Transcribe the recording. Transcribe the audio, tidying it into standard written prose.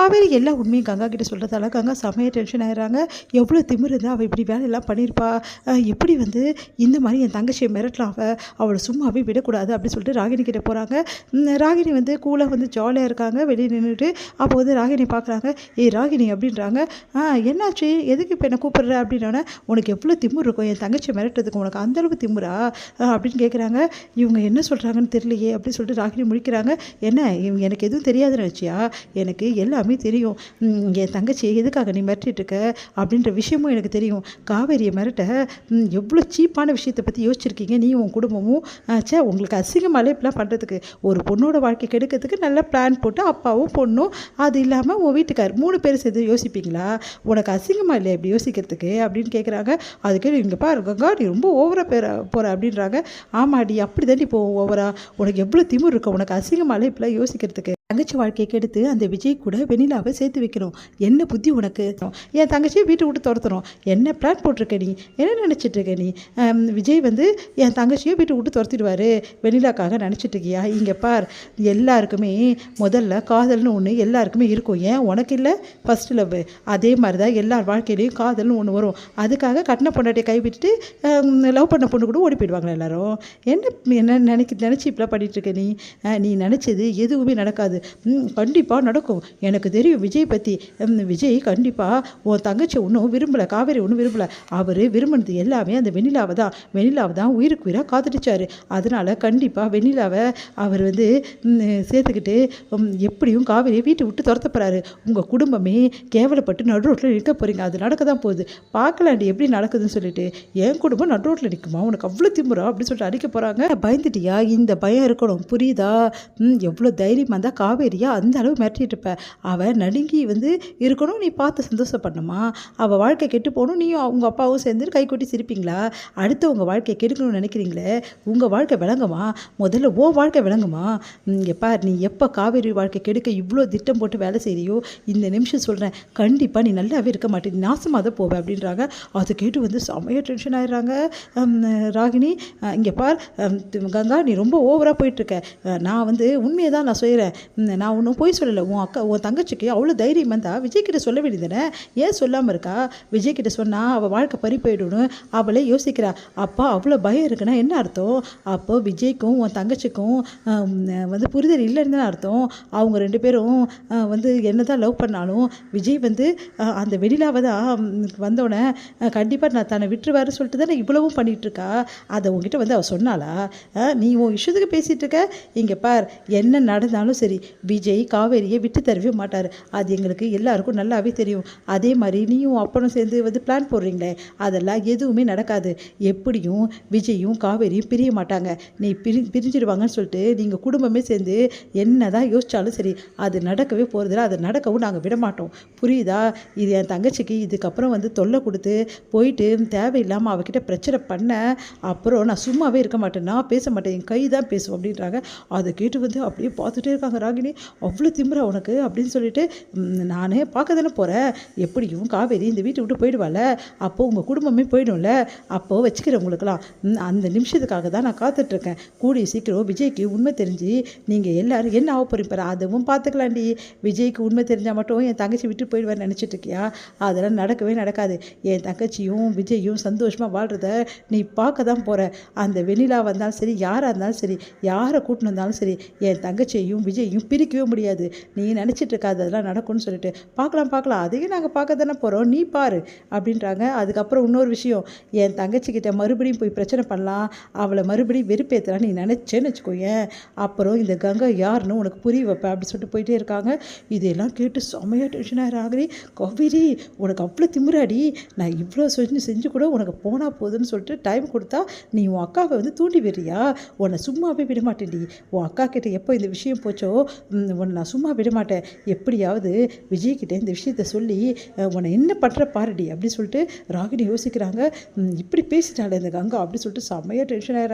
காவேரி எல்லா உண்மையும் கங்கா கிட்ட சொல்கிறதால கங்கா செமையாக டென்ஷன் ஆயிடுறாங்க. எவ்வளோ திமிரு இருந்தால் அவள் இப்படி வேலையெல்லாம் பண்ணியிருப்பா, எப்படி வந்து இந்த மாதிரி என் தங்கச்சியை மிரட்டலாம், அவளை சும்மாவே விடக்கூடாது அப்படின்னு சொல்லிட்டு ராகினி கிட்டே போகிறாங்க. ராகினி வந்து கூலாக வந்து ஜாலியாக இருக்காங்க வெளியே நின்றுட்டு. அப்போ வந்து ராகினி பார்க்குறாங்க. ஏய் ராகினி அப்படின்றாங்க. என்னாச்சு, எதுக்கு இப்போ என்ன கூப்பிடுற அப்படின்னோடனே, உனக்கு எவ்வளோ திமிரு இருக்கும் என் தங்கச்சியை மிரட்டுறதுக்கு, உனக்கு அந்தளவு திமுறா அப்படின்னு கேட்குறாங்க. இவங்க என்ன சொல்கிறாங்கன்னு தெரியலையே அப்படின்னு சொல்லிட்டு ராகினி முழிக்கிறாங்க. என்ன இவங்க எனக்கு எதுவும் தெரியாதுன்னு வச்சியா, எனக்கு எல்லாமே தெரியும். என் தங்கச்சி எதுக்காக நீ மிரட்டிட்டுருக்க அப்படின்ற விஷயமும் எனக்கு தெரியும். காவேரியை மிரட்ட எவ்வளோ சீப்பான விஷயத்தை பற்றி யோசிச்சிருக்கீங்க நீ உன் குடும்பமும். உங்களுக்கு அசிங்கமாலே இப்படிலாம் பண்ணுறதுக்கு, ஒரு பொண்ணோட வாழ்க்கை கெடுக்கிறதுக்கு நல்ல பிளான் போட்டு அப்பாவும் பொண்ணும் அது இல்லாமல் உன் வீட்டுக்கார் 3 பேர் சேர்ந்து யோசிப்பீங்களா? உனக்கு அசிங்கமாக இல்லையா இப்படி யோசிக்கிறதுக்கு அப்படின்னு கேட்குறாங்க. அதுக்கு இங்கே பாரு கங்கா, நீ ரொம்ப ஓவராக போகிற அப்படின்றாங்க. ஆமாடி அப்படி தாண்டி இப்போ ஓவரா, உனக்கு எவ்வளோ திமிரு இருக்கும், உனக்கு அசிங்கமாலே இப்படிலாம் யோசிக்கிறதுக்கு. தங்கச்சி வாழ்க்கையை கெடுத்து அந்த விஜய் கூட வெண்ணிலாவை சேர்த்து வைக்கணும், என்ன புத்தி உனக்கு? என் தங்கச்சியை வீட்டை விட்டு துரத்துறோம், என்ன பிளான் போட்டிருக்க நீ, என்ன நினச்சிட்டு இருக்க நீ? விஜய் வந்து என் தங்கச்சியை வீட்டை விட்டு துரத்திடுவார் வெண்ணிலாக்காக நினச்சிட்டு இருக்கியா? இங்கே பார், எல்லாருக்குமே முதல்ல காதல்னு ஒன்று எல்லாருக்குமே இருக்கும். ஏன் உனக்கு இல்லை ஃபஸ்ட்டு லவ்? அதே மாதிரி தான் எல்லார் வாழ்க்கையிலையும் காதல்னு ஒன்று வரும். அதுக்காக கட்டின பொண்டாட்டியை கைவிட்டுட்டு லவ் பண்ண பொண்ணு கூட ஓடி போயிடுவாங்களா எல்லாரும்? என்ன நினச்சி இப்படிலாம் பண்ணிகிட்ருக்க நீ? நீ நினச்சது எதுவுமே நடக்காது. கண்டிப்பாக நடக்கும். எனக்கு தெரியும் விஜய் பற்றி. விஜய் கண்டிப்பாக உன் தங்கச்சி ஒன்றும் விரும்பலை, காவேரி ஒன்றும் விரும்பலை. அவர் விரும்பினது எல்லாமே அந்த வெண்ணிலாவை தான் உயிருக்கு உயிராக காத்துட்டுச்சார். அதனால் கண்டிப்பாக வெண்ணிலாவை அவர் வந்து சேர்த்துக்கிட்டு எப்படியும் காவேரியை வீட்டை விட்டு துரத்தப்படுறாரு. உங்கள் குடும்பமே கேவலப்பட்டு நடு ரோட்டில் நிற்க போகிறீங்க. அது நடக்க தான் போகுது, பார்க்கலாண்டி எப்படி நடக்குதுன்னு சொல்லிட்டு. என் குடும்பம் நடு ரோட்டில் நிற்குமா, உனக்கு அவ்வளோ திமுறா அப்படின்னு சொல்லிட்டு அடிக்க போகிறாங்க. பயந்துட்டியா? இந்த பயம் இருக்கணும், புரியுதா? எவ்வளோ தைரியமாக இருந்தால் காவேரியா அந்த அளவு மிரட்டிட்டு இருப்ப. அவள் நடுங்கி வந்து இருக்கணும், நீ பார்த்து சந்தோஷப்படணுமா? அவள் வாழ்க்கை கெட்டு போகணும், நீயும் அவங்க அப்பாவும் சேர்ந்து கை கொட்டி சிரிப்பீங்களா? அடுத்து உங்கள் வாழ்க்கையை கெடுக்கணும்னு நினைக்கிறீங்களே, உங்கள் வாழ்க்கை விளங்குமா? முதல்ல ஓ வாழ்க்கை விளங்குமா? இங்கே பார், நீ எப்போ காவேரி வாழ்க்கை கெடுக்க இவ்வளோ திட்டம் போட்டு வேலை செய்கிறியோ, இந்த நிமிஷம் சொல்கிறேன், கண்டிப்பாக நீ நல்லாவே இருக்க மாட்டேன், நாசமாக தான் போவேன் அப்படின்றாங்க. அதை கேட்டு வந்து செம்மையாக டென்ஷன் ஆகிடுறாங்க ராகினி. இங்கே பார் கங்கா, நீ ரொம்ப ஓவராக போயிட்டுருக்க. நான் வந்து உண்மையை தான் நான் செய்கிறேன், நான் ஒன்றும் போய் சொல்லலை. உன் தங்கச்சிக்கு அவ்வளோ தைரியம் வந்தால் விஜய்கிட்ட சொல்ல வேண்டியதானே, ஏன் சொல்லாமல் இருக்கா? விஜய்கிட்ட சொன்னால் அவள் வாழ்க்கை பறி போயிடுன்னு அவளே யோசிக்கிறா. அப்போ அவ்வளோ பயம் இருக்குன்னா என்ன அர்த்தம்? அப்போ விஜய்க்கும் உன் தங்கச்சிக்கும் வந்து புரிதல் இல்லைன்னு தான் அர்த்தம். அவங்க 2 பேரும் வந்து என்ன தான் லவ் பண்ணாலும் விஜய் வந்து அந்த வெளியிலாவை தான் வந்தோடனே கண்டிப்பாக நான் தன்னை விட்டுருவாருன்னு சொல்லிட்டு தானே இவ்வளவும் பண்ணிகிட்ருக்கா. அதை உங்ககிட்ட வந்து அவள் சொன்னாளா? நீ உன் இஷ்டத்துக்கு பேசிகிட்டு இருக்க. இங்கே பார், என்ன நடந்தாலும் சரி விஜய் காவேரியை விட்டு தரவே மாட்டார், அது எங்களுக்கு எல்லாருக்கும் நல்லாவே தெரியும். அதே மாதிரி நீயும் அப்பனும் சேர்ந்து வந்து பிளான் போடுறீங்களே, அதெல்லாம் எதுவுமே நடக்காது. எப்படியும் விஜயும் காவேரியும் பிரிய மாட்டாங்க. நீ பிரிஞ்சிடுவாங்கன்னு சொல்லிட்டு நீங்கள் குடும்பமே சேர்ந்து என்ன தான் யோசித்தாலும் சரி, அது நடக்கவே போகிறதில்ல, அதை நடக்கவும் நாங்கள் விட மாட்டோம், புரியுதா? இது என் தங்கச்சிக்கு இதுக்கப்புறம் வந்து தொல்லை கொடுத்து போயிட்டு தேவையில்லாமல் அவகிட்ட பிரச்சனை பண்ண அப்புறம் நான் சும்மாவே இருக்க மாட்டேன், நான் பேச மாட்டேன், என் கை தான் பேசும் அப்படின்றாங்க. அதை கேட்டு வந்து அப்படியே பார்த்துட்டே இருக்காங்க ராகினி. அவ்வளோ திமிரா உனக்கு அப்படின்னு சொல்லிட்டு, நானே பார்க்க தானே போகிறேன், எப்படியும் காவேரி இந்த வீட்டை விட்டு போயிடுவாள், அப்போது உங்கள் குடும்பமே போயிடும்ல, அப்போது வச்சுக்கிறவங்களுக்கெல்லாம் அந்த நிமிஷத்துக்காக தான் நான் காத்துட்ருக்கேன். கூடிய சீக்கிரம் விஜய்க்கு உண்மை தெரிஞ்சு நீங்கள் எல்லோரும் என்ன ஆக போகிறீங்க, அதுவும் பார்த்துக்கலாண்டி. விஜய்க்கு உண்மை தெரிஞ்சால் மட்டும் என் தங்கச்சி விட்டு போயிடுவான்னு நினச்சிட்டு இருக்கியா? அதெல்லாம் நடக்கவே நடக்காது. என் தங்கச்சியும் விஜயும் சந்தோஷமாக வாழ்கிறத நீ பார்க்க தான் போகிற. அந்த வெண்ணிலா வந்தாலும் சரி, யாராக இருந்தாலும் சரி, யாரை கூட்டின்னு வந்தாலும் சரி, என் தங்கச்சியையும் விஜயையும் பிரிக்கவே முடியாது. நீ நினச்சிட்டு இருக்காது அதெல்லாம் நடக்கும்னு சொல்லிட்டு. பார்க்கலாம், அதையும் நாங்கள் பார்க்க தானே போகிறோம், நீ பாரு அப்படின்றாங்க. அதுக்கப்புறம் இன்னொரு விஷயம், என் தங்கச்சிக்கிட்ட மறுபடியும் போய் பிரச்சனை பண்ணலாம், அவளை மறுபடியும் வெறுப்பேற்றலாம் நீ நினச்சேன்னு வச்சுக்கோயேன், அப்புறம் இந்த கங்கா யாருன்னு உனக்கு புரிய வைப்பேன் அப்படி சொல்லிட்டு போயிட்டே இருக்காங்க. இதெல்லாம் கேட்டு செம்மையாக டென்ஷன் ஆகிறாங்க. காவேரி, உனக்கு அவ்வளோ திமிராடி, நான் இவ்வளோ செஞ்சு கூட உனக்கு போனால் போதுன்னு சொல்லிட்டு டைம் கொடுத்தா நீ உன் அக்காவை வந்து தூண்டி விடுறியா? உன்னை சும்மாவே விட மாட்டேன்டி. உன் அக்கா கிட்ட எப்போ இந்த விஷயம் போச்சோ உன்னை நான் சும்மா விட மாட்டேன், எப்படியாவது விஜய்கிட்ட இந்த விஷயத்த சொல்லி உன்னை என்ன பண்ணுற பாருடி அப்படி சொல்லிட்டு ராகினி யோசிக்கிறாங்க. இப்படி பேசிட்டாள் இந்த கங்கா அப்படி சொல்லிட்டு செம்மையாக டென்ஷன் ஆகிறாங்க.